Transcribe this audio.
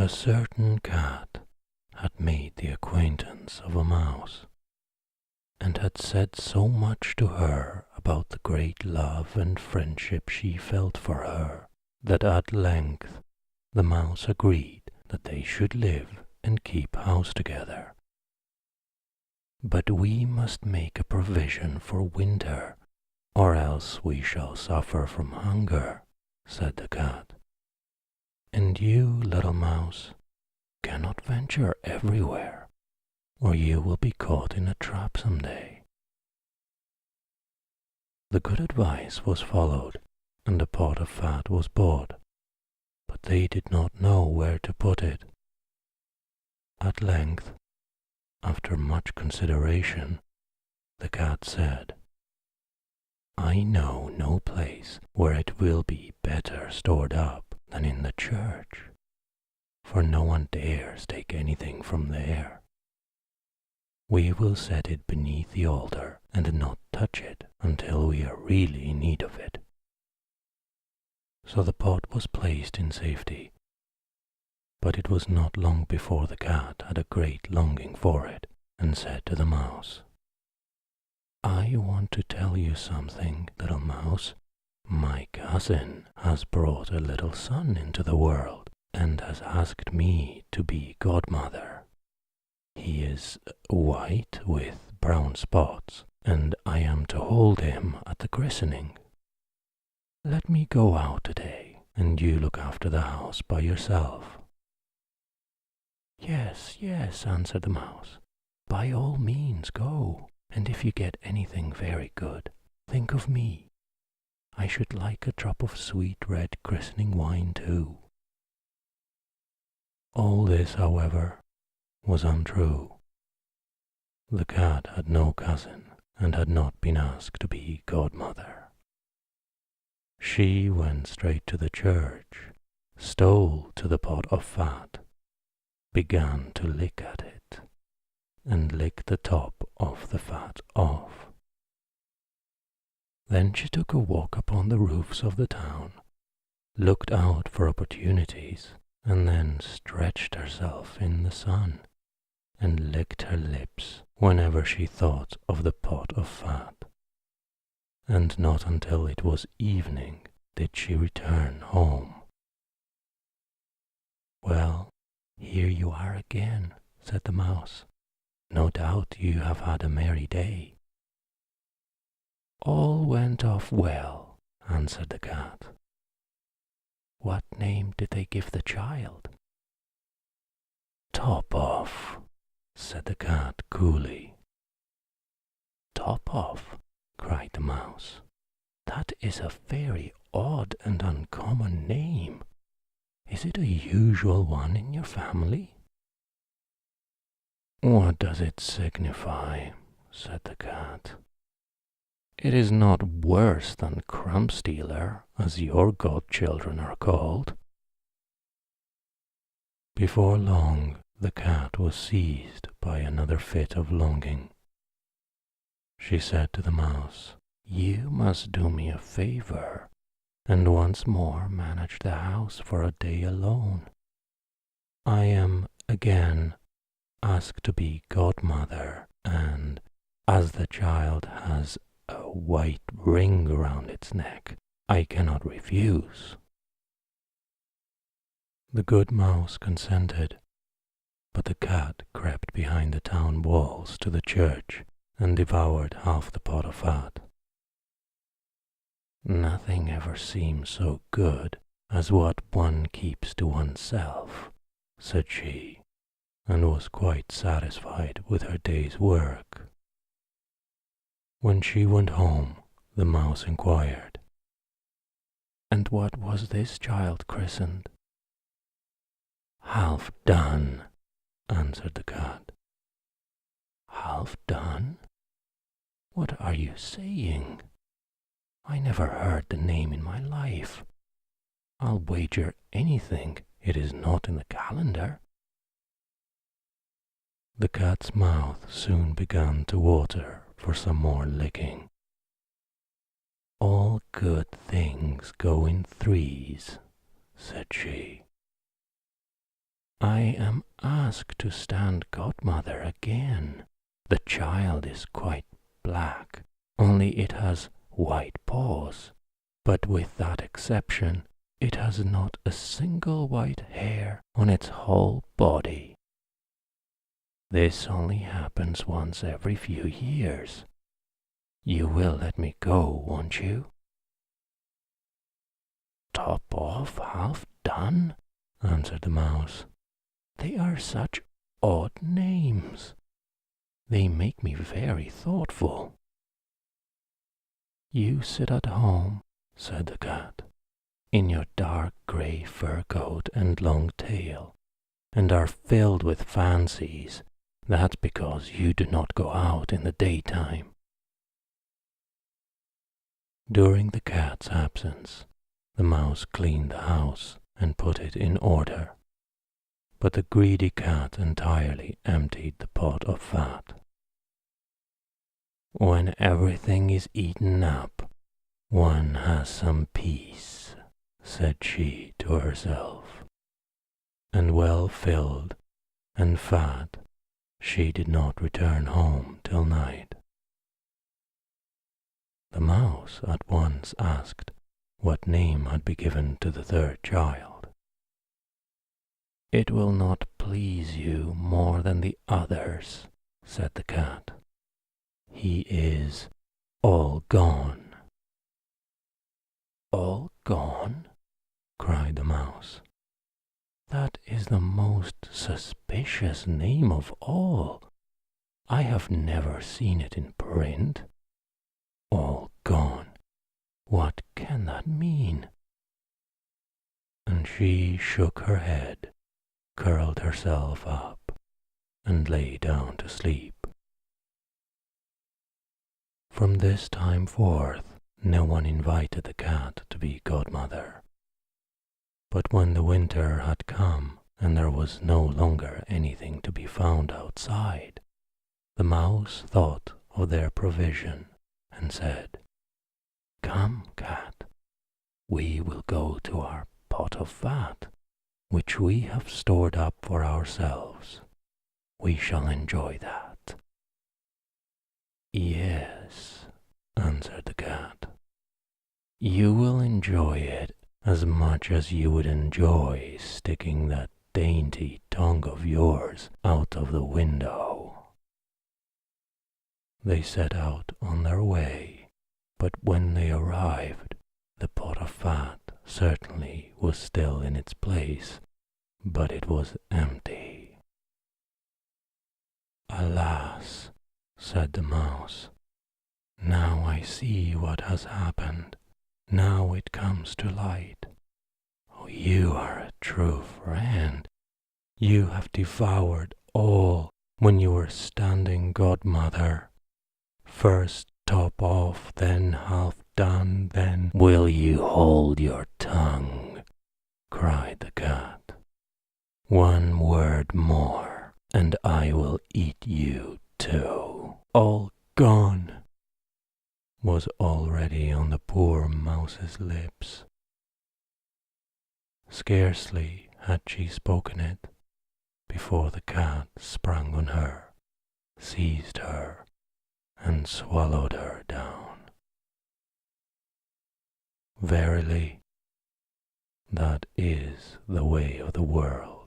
A certain cat had made the acquaintance of a mouse, and had said so much to her about the great love and friendship she felt for her, that at length the mouse agreed that they should live and keep house together. "But we must make a provision for winter, or else we shall suffer from hunger," said the cat. "And you, little mouse, cannot venture everywhere, or you will be caught in a trap some day." The good advice was followed, and a pot of fat was bought, but they did not know where to put it. At length, after much consideration, the cat said, "I know no place where it will be better stored up than in the church, for no one dares take anything from there. We will set it beneath the altar and not touch it until we are really in need of it." So the pot was placed in safety, but it was not long before the cat had a great longing for it, and said to the mouse, "I want to tell you something, little mouse. My cousin has brought a little son into the world, and has asked me to be godmother. He is white with brown spots, and I am to hold him at the christening. Let me go out today, and you look after the house by yourself." "Yes, yes," answered the mouse. "By all means go, and if you get anything very good, think of me. I should like a drop of sweet red christening wine too." All this, however, was untrue. The cat had no cousin, and had not been asked to be godmother. She went straight to the church, stole to the pot of fat, began to lick at it, and licked the top of the fat off. Then she took a walk upon the roofs of the town, looked out for opportunities, and then stretched herself in the sun, and licked her lips whenever she thought of the pot of fat. And not until it was evening did she return home. "Well, here you are again," said the mouse. "No doubt you have had a merry day." "All went off well," answered the cat. "What name did they give the child?" "Top off," said the cat coolly. "Top off," cried the mouse. "That is a very odd and uncommon name. Is it a usual one in your family?" "What does it signify?" said the cat. "It is not worse than Crumb Stealer, as your godchildren are called." Before long the cat was seized by another fit of longing. She said to the mouse, "You must do me a favor, and once more manage the house for a day alone. I am again asked to be godmother, and as the child has a white ring around its neck, I cannot refuse." The good mouse consented, but the cat crept behind the town walls to the church and devoured half the pot of fat. "Nothing ever seems so good as what one keeps to oneself," said she, and was quite satisfied with her day's work. When she went home, the mouse inquired, "And what was this child christened?" "Half done," answered the cat. "Half done? What are you saying? I never heard the name in my life. I'll wager anything it is not in the calendar." The cat's mouth soon began to water for some more licking. "All good things go in threes," said she. I am asked to stand godmother again. The child is quite black, only it has white paws, but with that exception, it has not a single white hair on its whole body. This only happens once every few years. You will let me go, won't you?" "Top off, half done," answered the mouse. "They are such odd names. They make me very thoughtful." "You sit at home," said the cat, "in your dark grey fur coat and long tail, and are filled with fancies. That's because you do not go out in the daytime." During the cat's absence, the mouse cleaned the house and put it in order, but the greedy cat entirely emptied the pot of fat. "When everything is eaten up, one has some peace," said she to herself, and well filled and fat, she did not return home till night. The mouse at once asked what name had been given to the third child. "It will not please you more than the others," said the cat. "He is all gone." "All gone?" cried the mouse. "That is the most suspicious name of all. I have never seen it in print. All gone. What can that mean?" And she shook her head, curled herself up, and lay down to sleep. From this time forth, no one invited the cat to be godmother. But when the winter had come and there was no longer anything to be found outside, the mouse thought of their provision and said, "Come, cat, we will go to our pot of fat, which we have stored up for ourselves. We shall enjoy that." "Yes," answered the cat, "you will enjoy it as much as you would enjoy sticking that dainty tongue of yours out of the window." They set out on their way, but when they arrived, the pot of fat certainly was still in its place, but it was empty. "Alas," said the mouse, "now I see what has happened. Now it comes to light. Oh, you are a true friend. You have devoured all when you were standing godmother. First top off, then half done, then—" "Will you hold your tongue?" cried the cat. "One word more, and I will eat you too." "All gone," was already on the poor mouse's lips. Scarcely had she spoken it before the cat sprang on her, seized her, and swallowed her down. Verily, that is the way of the world.